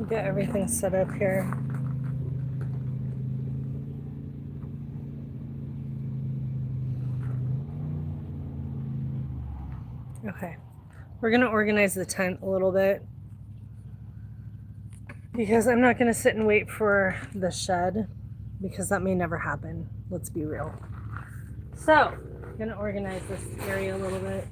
Get everything set up here. Okay, we're gonna organize the tent a little bit because I'm not gonna sit and wait for the shed because that may never happen. Let's be real. So, I'm gonna organize this area a little bit.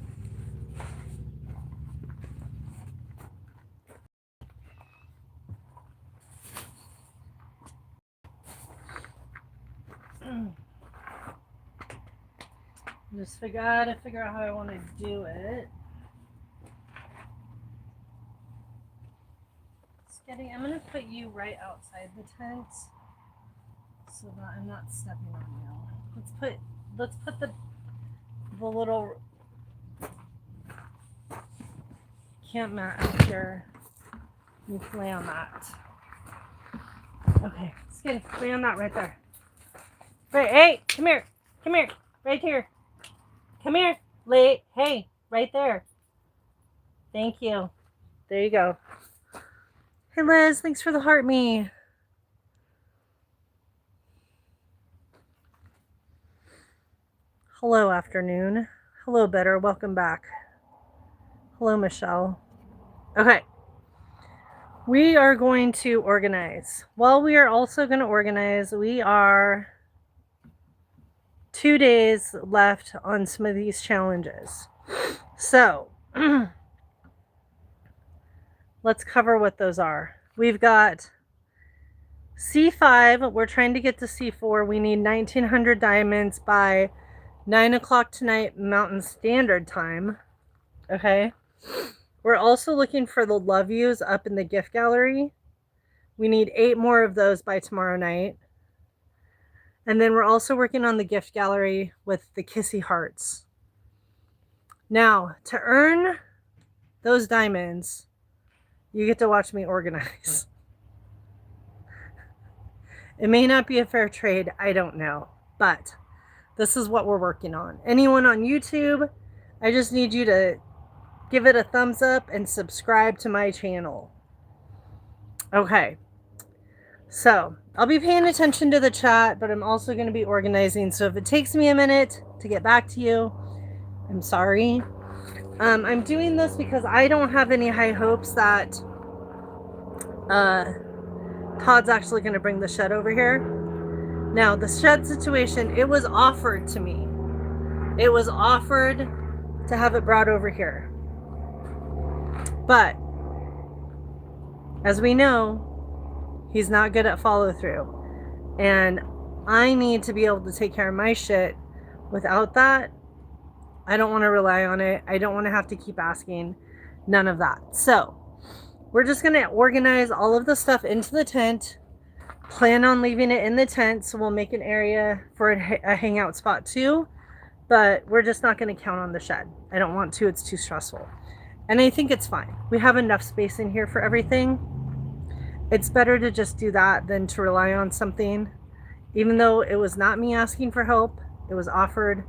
Just gotta figure out how I want to do it. I'm gonna put you right outside the tent so that I'm not stepping on you. Let's put the little camp mat up here. You can lay on that. Okay, Skin, lay on that right there. Right, hey, come here, right here. Come here, hey, right there. Thank you. There you go. Hey Liz, thanks for the heart me. Hello afternoon. Hello Better, welcome back. Hello Michelle. Okay. We are going to organize. Well, we are also going to organize. We are 2 days left on some of these challenges. So, let's cover what those are. We've got C5. We're trying to get to C4. We need 1900 diamonds by 9 o'clock tonight Mountain Standard Time. Okay. We're also looking for the love yous up in the gift gallery. We need 8 more of those by tomorrow night. And then we're also working on the gift gallery with the kissy hearts. Now, to earn those diamonds, you get to watch me organize. It may not be a fair trade, I don't know, but this is what we're working on. Anyone on YouTube, I just need you to give it a thumbs up and subscribe to my channel. Okay. So, I'll be paying attention to the chat, but I'm also going to be organizing. So if it takes me a minute to get back to you, I'm sorry. I'm doing this because I don't have any high hopes that Todd's actually going to bring the shed over here. Now, the shed situation, it was offered to me. It was offered to have it brought over here. But, as we know, he's not good at follow through. And I need to be able to take care of my shit. Without that, I don't want to rely on it. I don't want to have to keep asking. None of that. So, we're just going to organize all of the stuff into the tent. Plan on leaving it in the tent. So we'll make an area for a hangout spot too. But we're just not going to count on the shed. I don't want to. It's too stressful. And I think it's fine. We have enough space in here for everything. It's better to just do that than to rely on something. Even though it was not me asking for help, it was offered,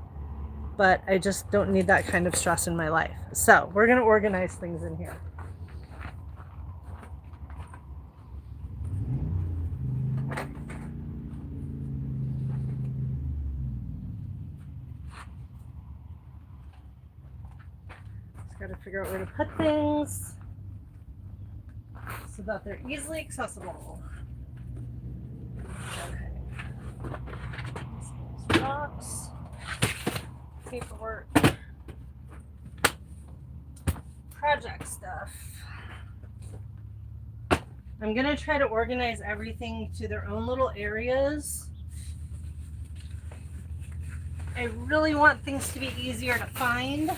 but I just don't need that kind of stress in my life. So we're going to organize things in here. Just got to figure out where to put things so that they're easily accessible. Okay. Rocks, paperwork, project stuff. I'm going to try to organize everything to their own little areas. I really want things to be easier to find.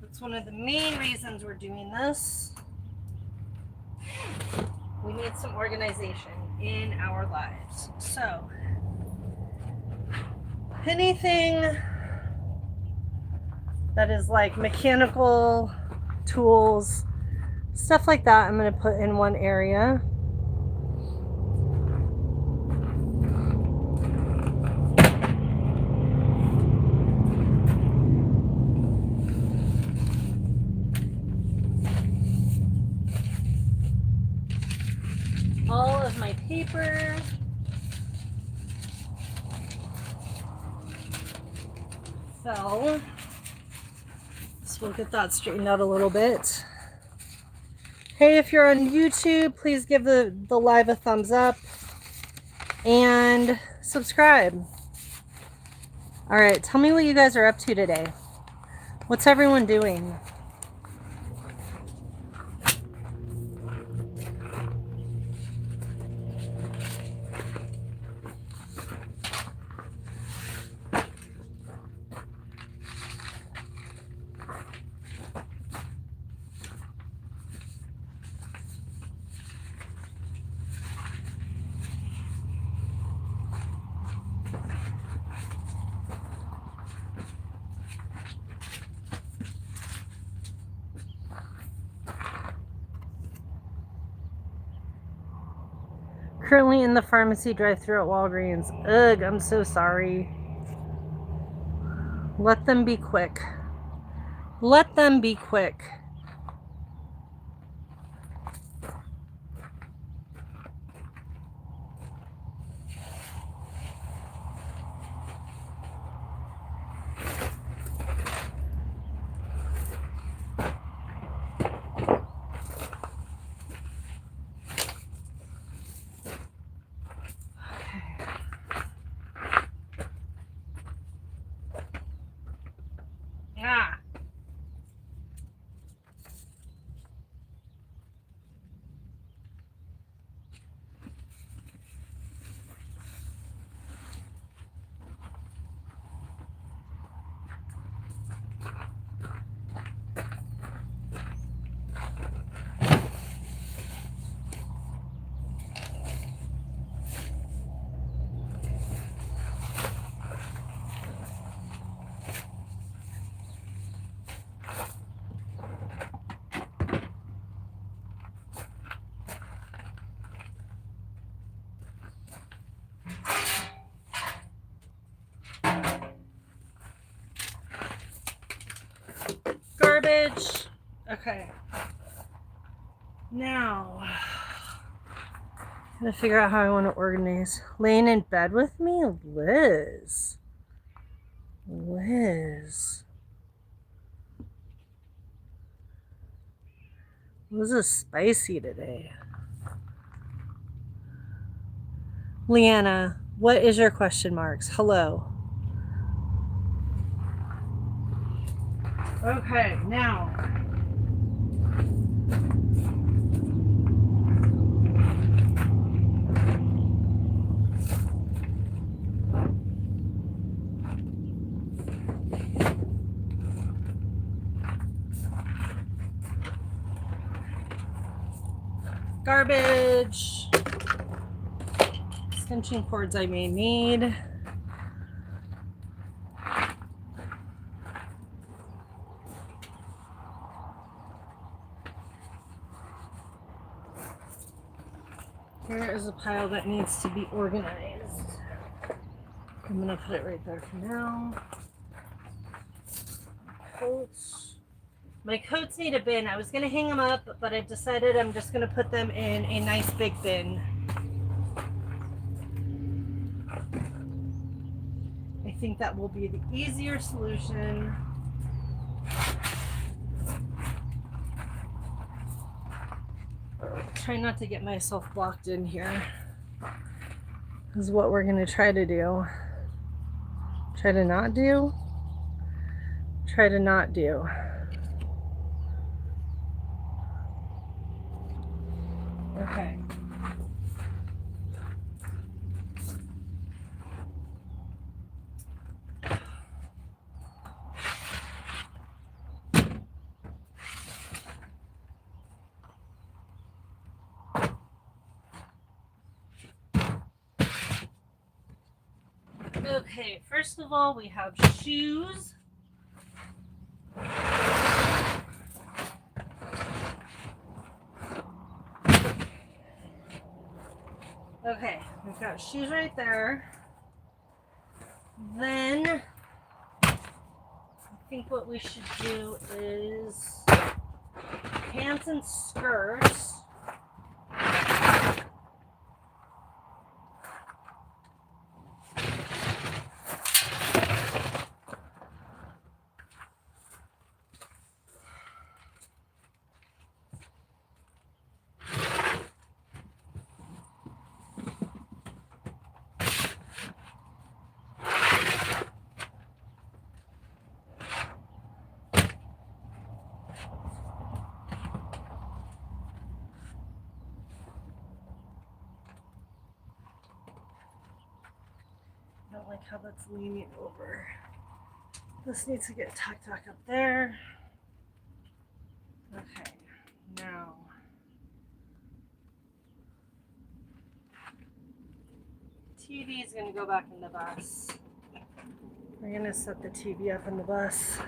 That's one of the main reasons we're doing this. We need some organization in our lives. So, anything that is like mechanical tools, stuff like that, I'm going to put in one area. all of my paper. Fell. So we'll get that straightened out a little bit. Hey, if you're on YouTube, please give the live a thumbs up and subscribe. All right, tell me what you guys are up to today. What's everyone doing? Currently in the pharmacy drive-thru at Walgreens. Ugh, I'm so sorry. Let them be quick. Let them be quick. Yeah. Garbage. Okay. Now, I'm gonna figure out how I want to organize. Laying in bed with me? Liz. Liz. Liz is spicy today. Leanna, what is your question marks? Hello. Okay, now. Garbage. Extension cords I may need. Here is a pile that needs to be organized. I'm gonna put it right there for now. Coats. My coats need a bin. I was gonna hang them up, but I've decided I'm just gonna put them in a nice big bin. I think that will be the easier solution. Try not to get myself blocked in here. This is what we're gonna try to do. Try to not do. Try to not do. Okay. Okay, first of all, we have shoes. Okay, we've got shoes right there. Then, I think what we should do is pants and skirts. don't like how that's leaning over. This needs to get tucked back up there. Okay, now. TV is going to go back in the bus. We're going to set the TV up in the bus.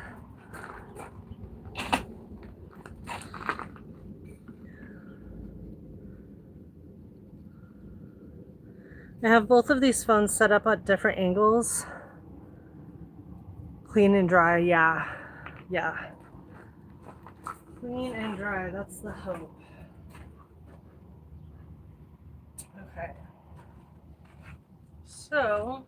I have both of these phones set up at different angles. Clean and dry, yeah. Clean and dry, that's the hope. Okay. So,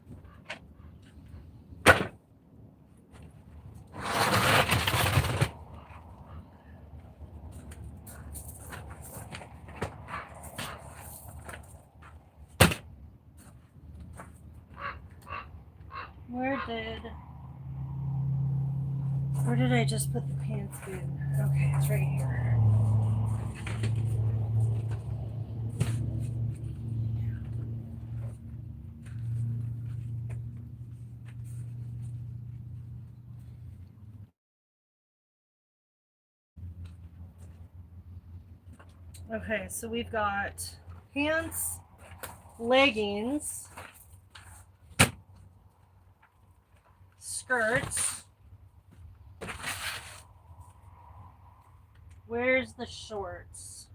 where did I just put the pants in? Okay, it's right here. Okay, so we've got pants, leggings, skirts. Where's the shorts?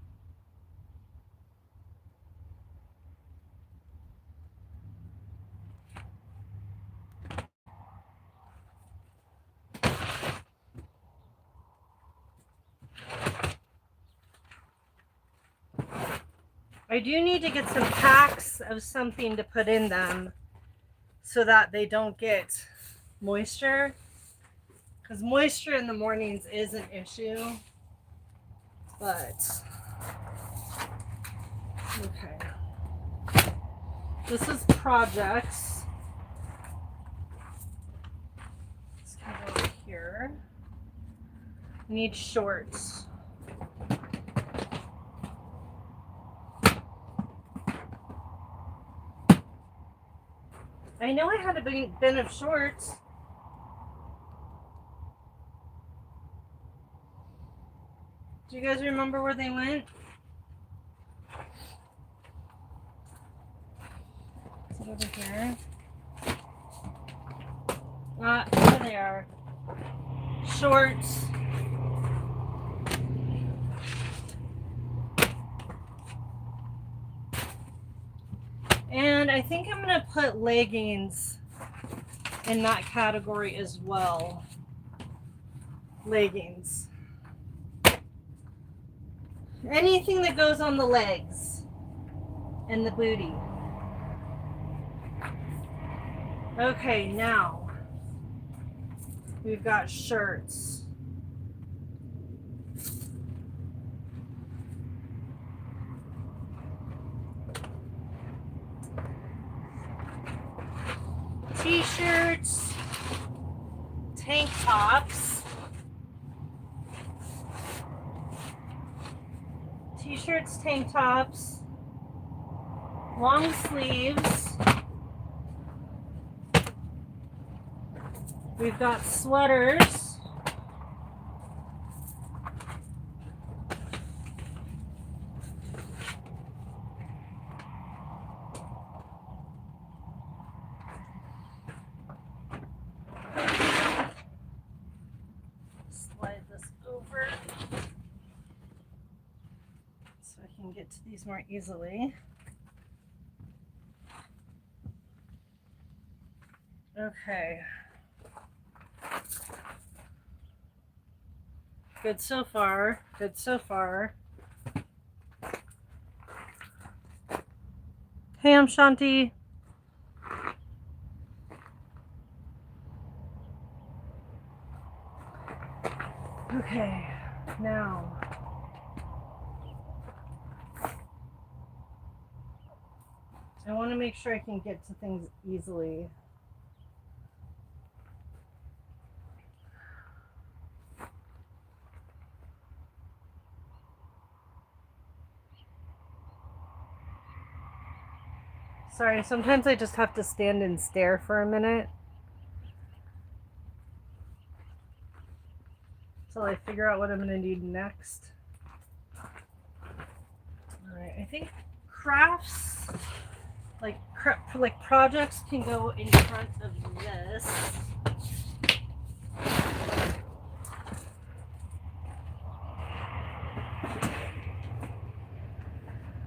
I do need to get some packs of something to put in them so that they don't get moisture, because moisture in the mornings is an issue. But okay, this is projects. Let's come over here. We need shorts. I know I had a bin of shorts. Do you guys remember where they went? Is it over here? Here they are. Shorts. And I think I'm going to put leggings in that category as well. Leggings. Anything that goes on the legs and the booty. Okay, now we've got shirts. T-shirts, tank tops, t-shirts, tank tops, long sleeves. We've got sweaters. Slide this over so I can get to these more easily. Okay. Good so far. Good so far. Hey, I'm Shanti. Okay, now I want to make sure I can get to things easily. Sorry, sometimes I just have to stand and stare for a minute till I figure out what I'm going to need next. Alright, I think crafts, like projects, can go in front of this.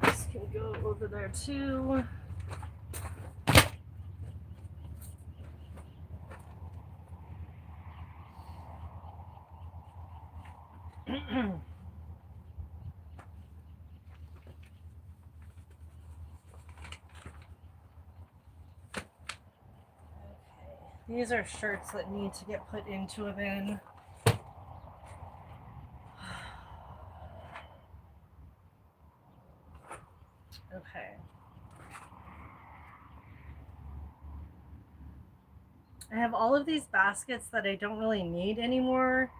This can go over there too. These are shirts that need to get put into a bin. Okay. I have all of these baskets that I don't really need anymore,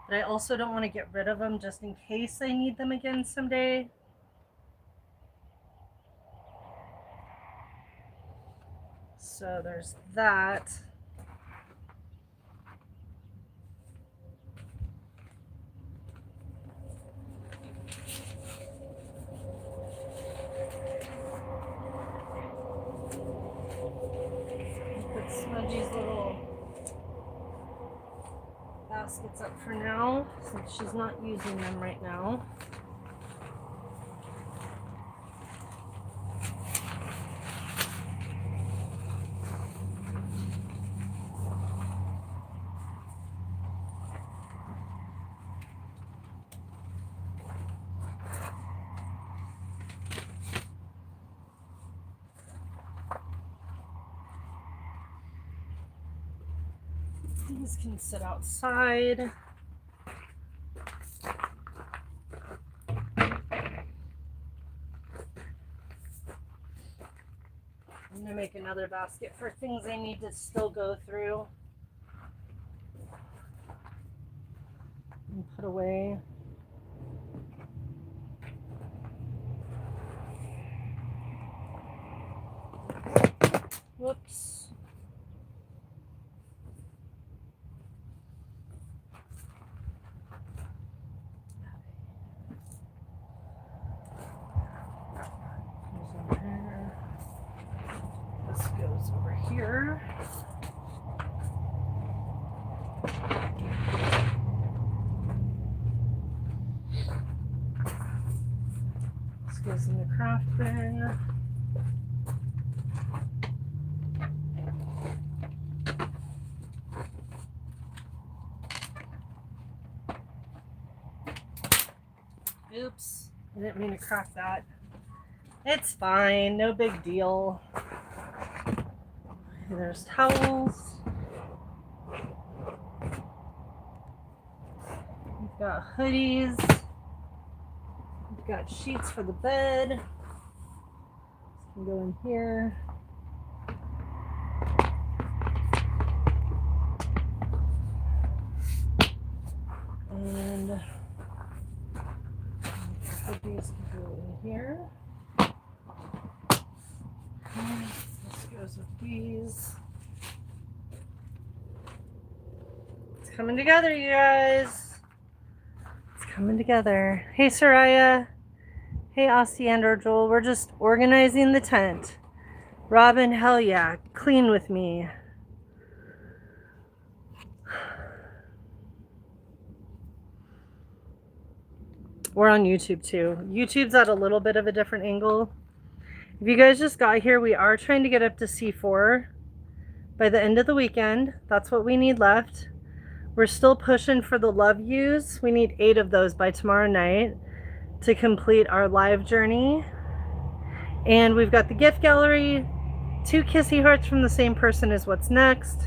but I also don't want to get rid of them just in case I need them again someday. So there's that. Put Smudgy's little baskets up for now, since she's not using them right now. These can sit outside. I'm going to make another basket for things I need to still go through and put away. Whoops. This goes over here. This goes in the craft bin. Oops, I didn't mean to crack that. It's fine, no big deal. There's towels. We've got hoodies. We've got sheets for the bed. This can go in here. And hoodies can go in here. This goes with these. It's coming together, you guys. It's coming together. Hey, Soraya. Hey, Aussie and Joel. We're just organizing the tent. Robin, hell yeah. Clean with me. We're on YouTube too. YouTube's at a little bit of a different angle. If you guys just got here, we are trying to get up to C4 by the end of the weekend. That's what we need left. We're still pushing for the love yous. We need 8 of those by tomorrow night to complete our live journey. And we've got the gift gallery. 2 kissy hearts from the same person is what's next.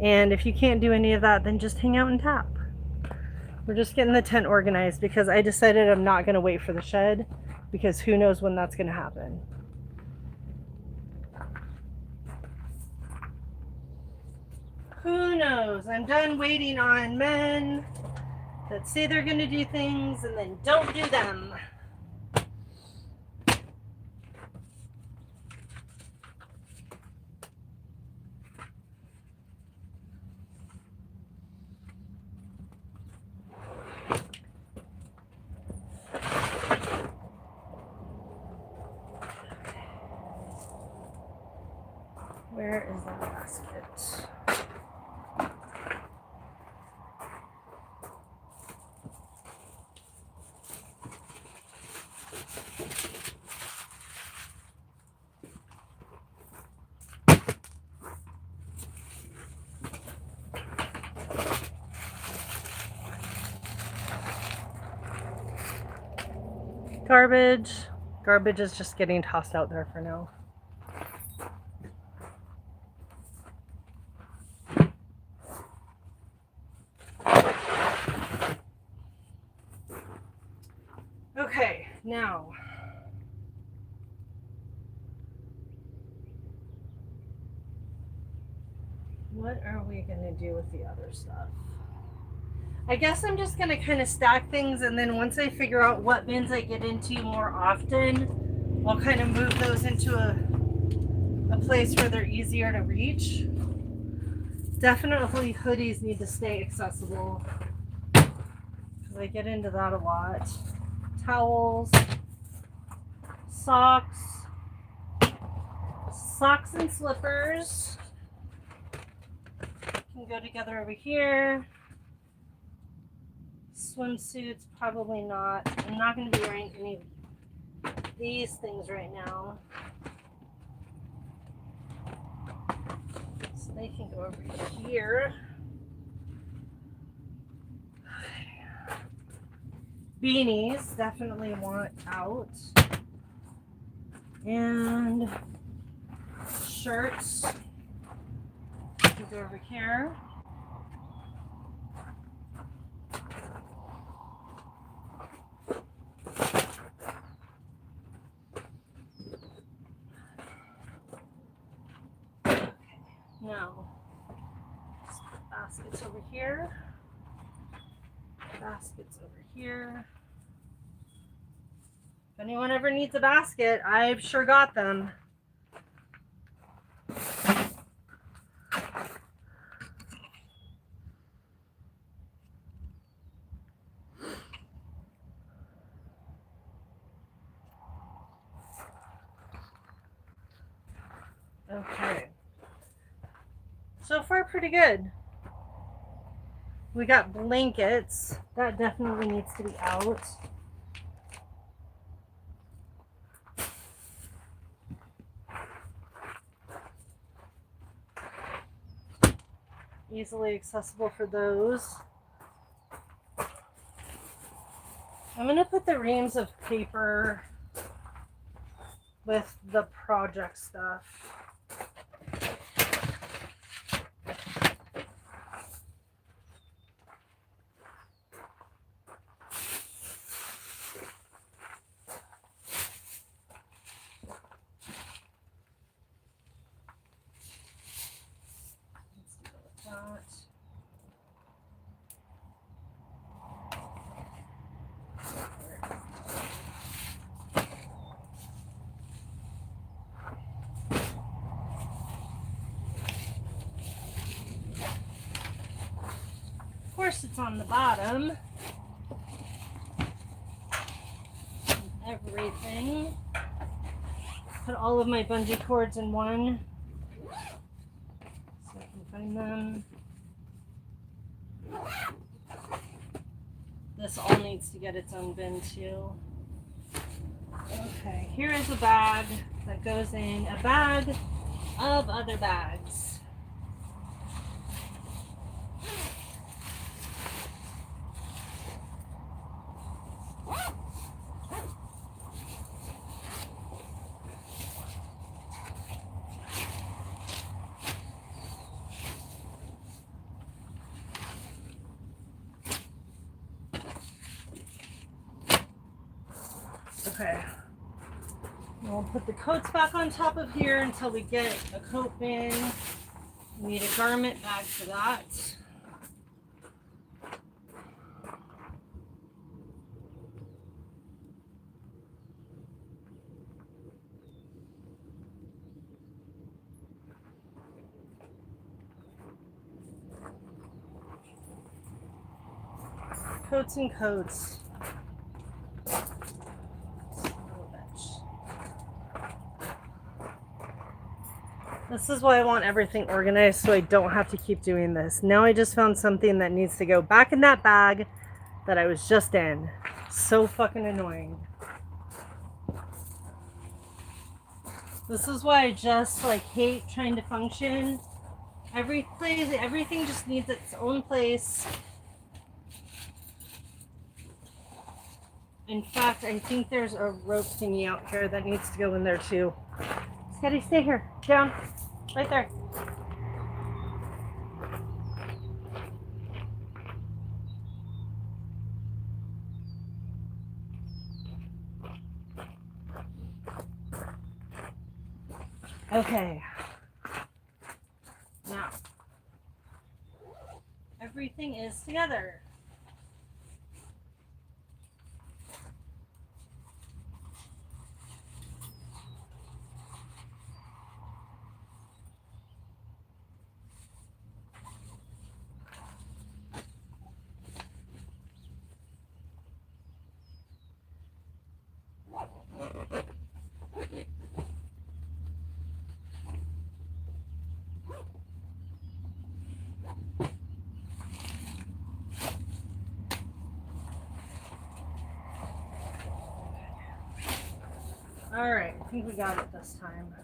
And if you can't do any of that, then just hang out and tap. We're just getting the tent organized because I decided I'm not going to wait for the shed because who knows when that's going to happen. Who knows? I'm done waiting on men that say they're going to do things and then don't do them. Where is that basket? Garbage. Garbage is just getting tossed out there for now. Okay, now what are we gonna do with the other stuff? I guess I'm just gonna kind of stack things, and then once I figure out what bins I get into more often, I'll kind of move those into a place where they're easier to reach. Definitely hoodies need to stay accessible because I get into that a lot. Towels, socks and slippers can go together over here. Swimsuits, probably not. I'm not going to be wearing any of these things right now. So they can go over here. Beanies definitely want out. And shirts can go over here. Now, baskets over here, baskets over here. If anyone ever needs a basket, I've sure got them. Okay. So far, pretty good. We got blankets. That definitely needs to be out. Easily accessible for those. I'm going to put the reams of paper with the project stuff. Of course, it's on the bottom. Everything. Put all of my bungee cords in one so I can find them. This all needs to get its own bin too. Okay, here is a bag that goes in a bag of other bags. Okay, we'll put the coats back on top of here until we get a coat bin. We need a garment bag for that. Coats and coats. This is why I want everything organized so I don't have to keep doing this. Now I just found something that needs to go back in that bag that I was just in. So fucking annoying. This is why I just like hate trying to function. Everything just needs its own place. In fact, I think there's a rope thingy out here that needs to go in there too. Scotty, stay here. Down. Right there. Okay. Now, everything is together. All right, I think we got it this time.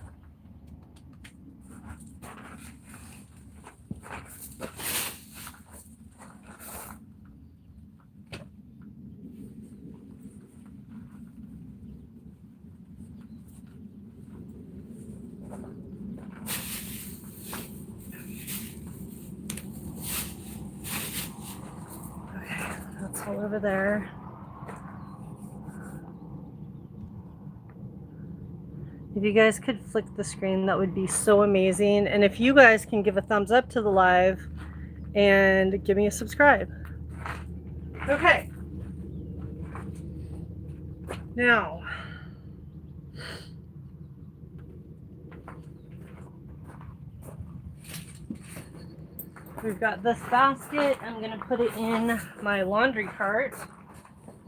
Okay, that's all over there. If you guys could flick the screen, that would be so amazing. And if you guys can give a thumbs up to the live and give me a subscribe. Okay. Now, we've got this basket. I'm going to put it in my laundry cart.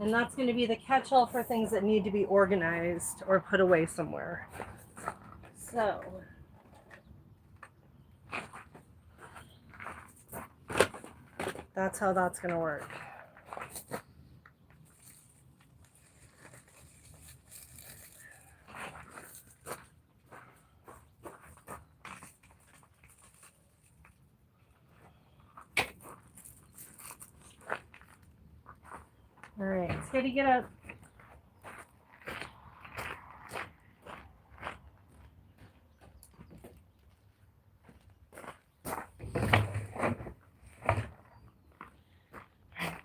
And that's going to be the catch-all for things that need to be organized or put away somewhere. So, that's how that's going to work. All right, Skitty, get up.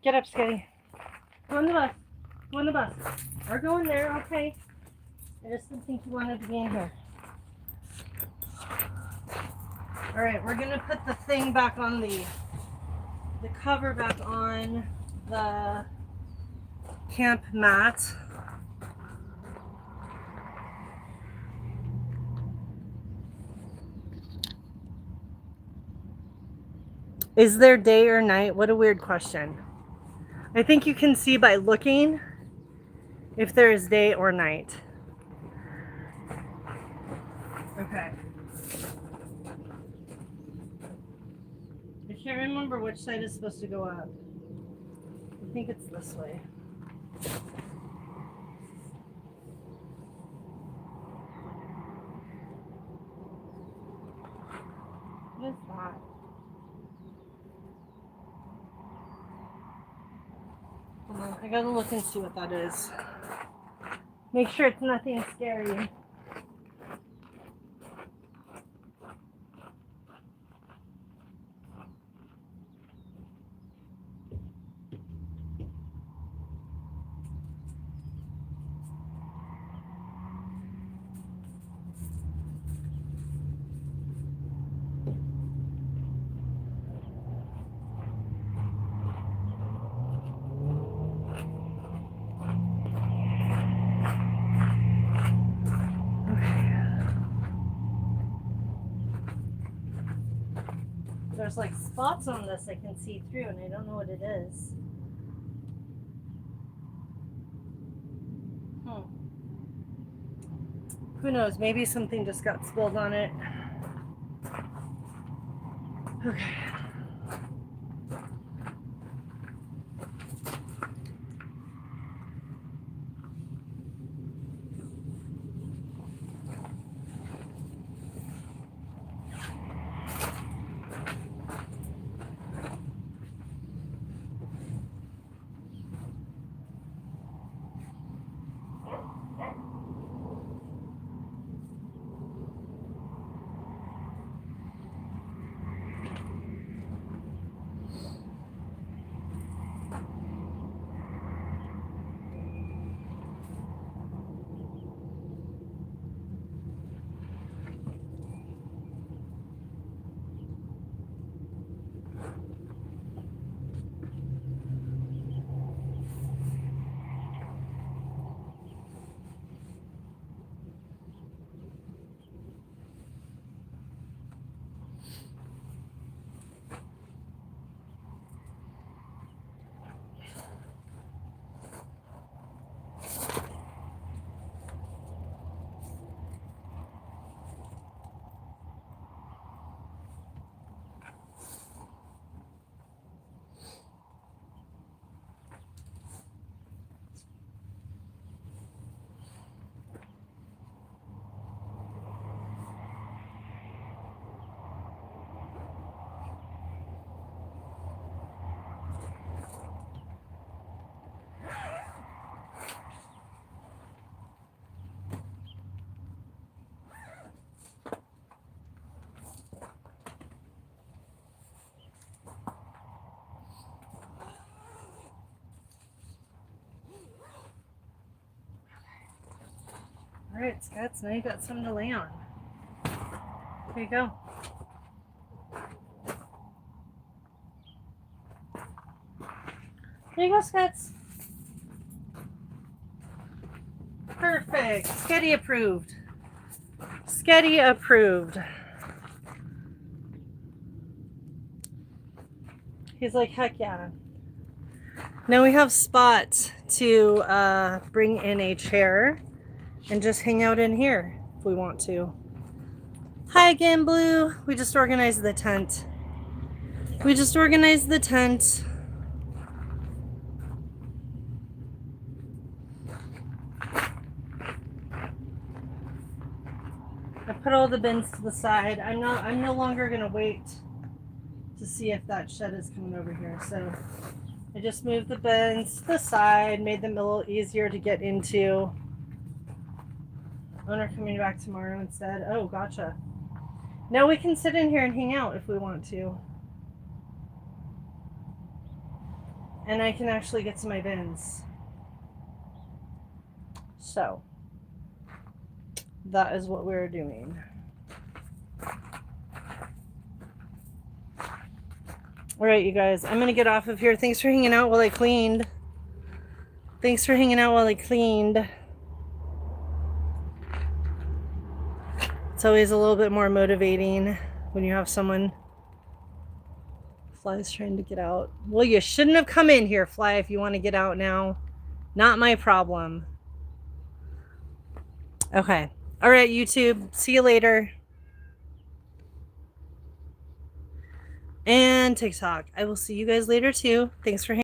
Get up, Skitty. Go on the bus. Go on the bus. We're going there, okay? I just didn't think you wanted to be in here. All right, we're gonna put the thing back on the cover back on the camp mat. Is there day or night? What a weird question. I think you can see by looking if there is day or night. Okay. I can't remember which side is supposed to go up. I think it's this way. What is that? Hold on, I gotta look and see what that is. Make sure it's nothing scary. There's like spots on this I can see through and I don't know what it is. Who knows? Maybe something just got spilled on it. Okay. All right, Scats, now you got something to lay on. Here you go. There you go, Scats. Perfect. Sketty approved. Sketty approved. He's like, heck yeah. Now we have Spot to bring in a chair and just hang out in here if we want to. Hi again, Blue. We just organized the tent. I put all the bins to the side. I'm no longer gonna wait to see if that shed is coming over here. So I just moved the bins to the side, made them a little easier to get into. Owner coming back tomorrow instead. Oh, gotcha. Now we can sit in here and hang out if we want to. And I can actually get to my bins. So that is what we're doing. All right, you guys, I'm gonna get off of here. Thanks for hanging out while I cleaned. It's always a little bit more motivating when you have someone. Fly's trying to get out. Well, you shouldn't have come in here, Fly, if you want to get out now. Not my problem. Okay. All right, YouTube. See you later. And TikTok. I will see you guys later too. Thanks for hanging out.